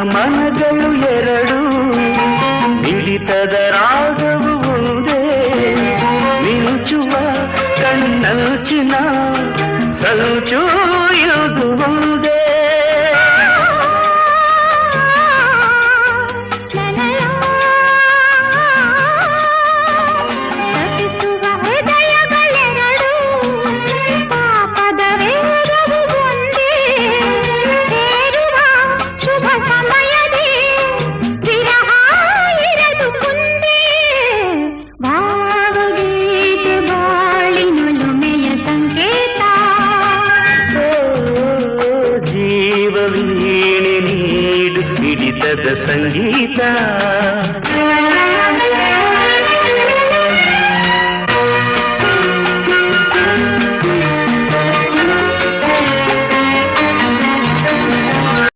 ಮನಗಳು ಎರಡು ಮಿಡಿತದ ರಾಗವು ಒಂದೇ ಮಿಂಚುವ ಕಣ್ಣಂಚಿನ ಸಂಚು ಇದು ಒಂದೇ ಸಂಗೀತ